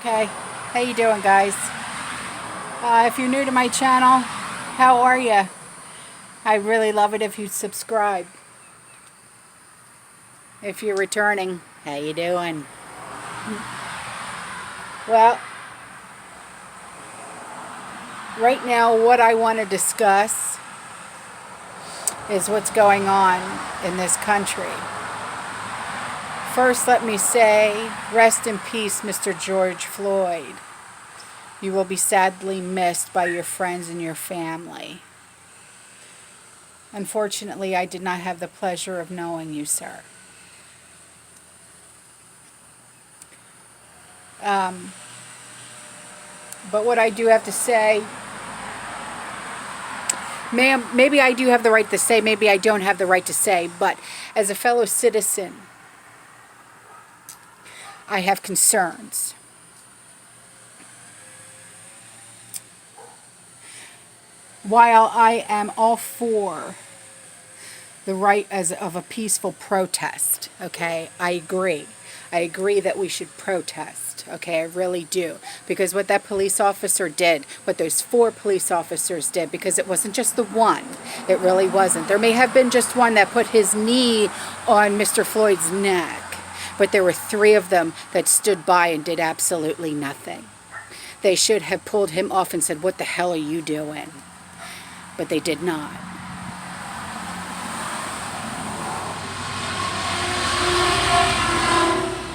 Hey, how you doing, guys? If you're new to my channel, how are you? I really love it if you subscribe. If you're returning, how you doing? Well, right now what I want to discuss is what's going on in this country. First, let me say, rest in peace, Mr. George Floyd. You will be sadly missed by your friends and your family. Unfortunately, I did not have the pleasure of knowing you, sir. But what I do have to say, ma'am, maybe I do have the right to say, maybe I don't have the right to say, but as a fellow citizen, I have concerns. While I am all for the right of a peaceful protest, okay, I agree. I agree that we should protest, okay, I really do. Because what that police officer did, what those 4 police officers did, because it wasn't just the one, it really wasn't. There may have been just one that put his knee on Mr. Floyd's neck, but there were 3 of them that stood by and did absolutely nothing. They should have pulled him off and said, "What the hell are you doing?" But they did not.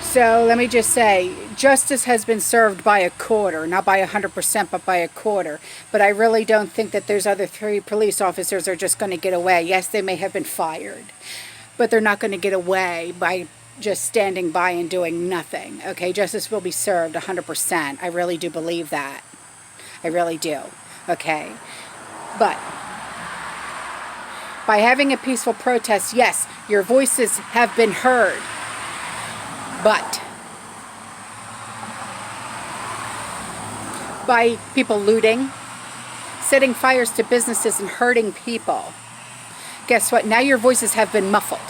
So let me just say, justice has been served by a quarter, not by 100%, but by a quarter. But I really don't think that those other 3 police officers are just going to get away. Yes, they may have been fired, but they're not going to get away by just standing by and doing nothing. Okay, justice will be served 100%. I really do believe that. I really do. Okay, but by having a peaceful protest, yes, your voices have been heard. But by people looting, setting fires to businesses and hurting people, guess what? Now your voices have been muffled.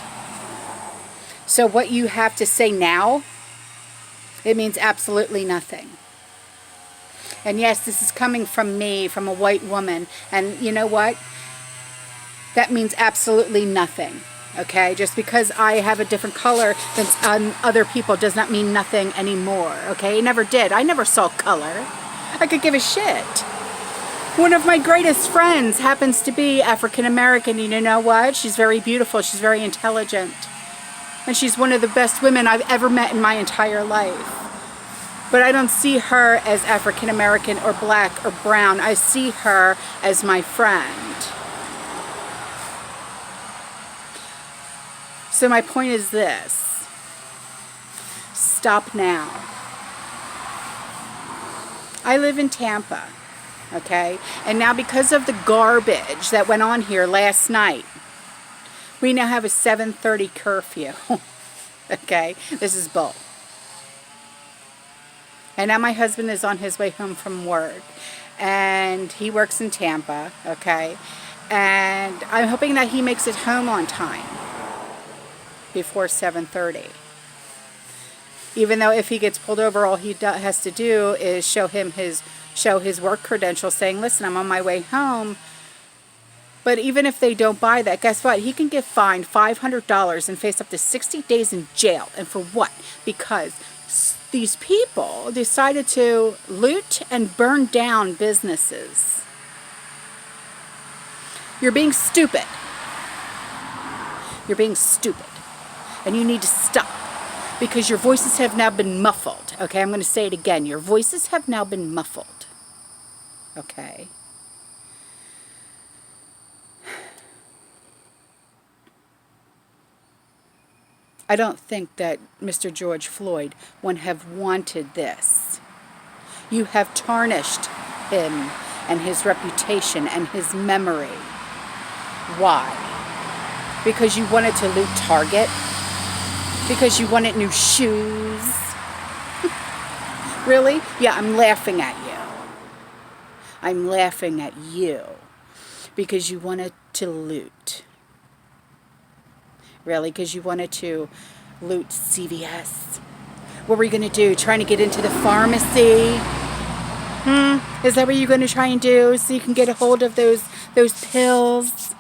So what you have to say now, it means absolutely nothing. And yes, this is coming from me, from a white woman. And you know what? That means absolutely nothing. Okay, just because I have a different color than other people does not mean nothing anymore. Okay, it never did. I never saw color. I could give a shit. One of my greatest friends happens to be African American, and you know what? She's very beautiful. She's very intelligent. And she's one of the best women I've ever met in my entire life. But I don't see her as African American or black or brown. I see her as my friend. So my point is this: stop now. I live in Tampa, okay? And now because of the garbage that went on here last night, we now have a 7:30 curfew, okay? This is bull. And now my husband is on his way home from work, and he works in Tampa, okay? And I'm hoping that he makes it home on time, before 7:30. Even though if he gets pulled over, all he has to do is show his work credentials saying, "Listen, I'm on my way home." But even if they don't buy that, guess what? He can get fined $500 and face up to 60 days in jail. And for what? Because these people decided to loot and burn down businesses. You're being stupid. You're being stupid. And you need to stop, because your voices have now been muffled. Okay, I'm going to say it again. Your voices have now been muffled. Okay. I don't think that Mr. George Floyd would have wanted this. You have tarnished him and his reputation and his memory. Why? Because you wanted to loot Target? Because you wanted new shoes? Really? Yeah, I'm laughing at you. I'm laughing at you because you wanted to loot. Really? Because you wanted to loot CVS What were you going to do? Trying to get into the pharmacy? Is that what you're going to try and do so you can get a hold of those pills?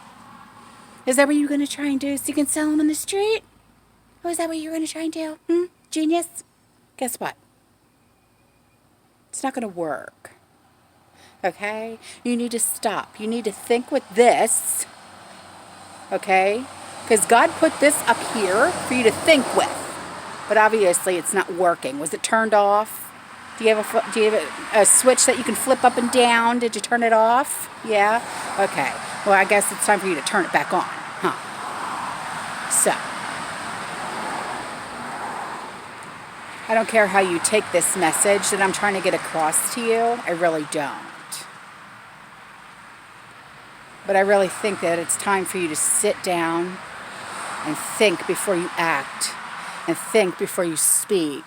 Is that what you're going to try and do so you can sell them on the street? Oh, is that what you're going to try and do? Genius? Guess what? It's not going to work. Okay? You need to stop. You need to think with this. Okay? Because God put this up here for you to think with. But obviously it's not working. Was it turned off? Do you have a switch that you can flip up and down? Did you turn it off? Yeah? Okay. Well, I guess it's time for you to turn it back on. Huh? So, I don't care how you take this message that I'm trying to get across to you. I really don't. But I really think that it's time for you to sit down and think before you act. And think before you speak.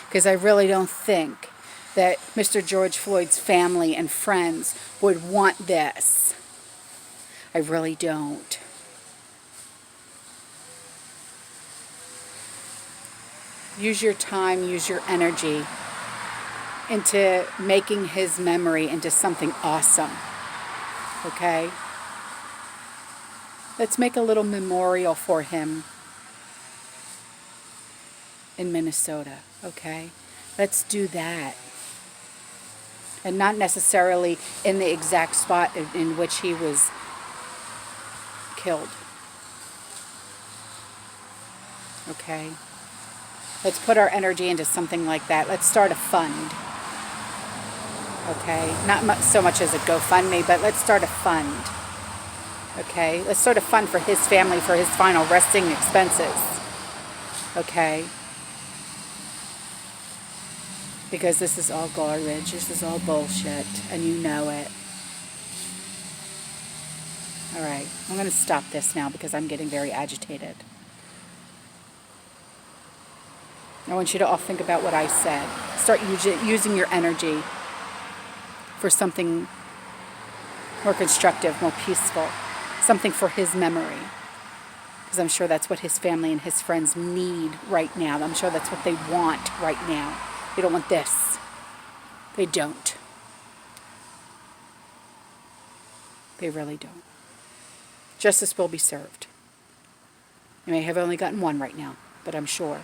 Because I really don't think that Mr. George Floyd's family and friends would want this. I really don't. Use your time, use your energy into making his memory into something awesome. Okay? Let's make a little memorial for him in Minnesota, okay? Let's do that. And not necessarily in the exact spot in which he was killed. Okay? Let's put our energy into something like that. Let's start a fund. Okay? Not so much as a GoFundMe, but let's start a fund. Okay? Let's start a fund for his family for his final resting expenses. Okay? Because this is all garbage. This is all bullshit. And you know it. Alright. I'm going to stop this now because I'm getting very agitated. I want you to all think about what I said. Start using your energy for something more constructive, more peaceful. Something for his memory. Because I'm sure that's what his family and his friends need right now. I'm sure that's what they want right now. They don't want this. They don't. They really don't. Justice will be served. You may have only gotten one right now, but I'm sure.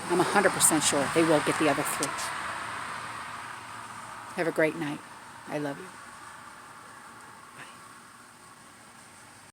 I'm 100% sure they will get the other three. Have a great night. I love you.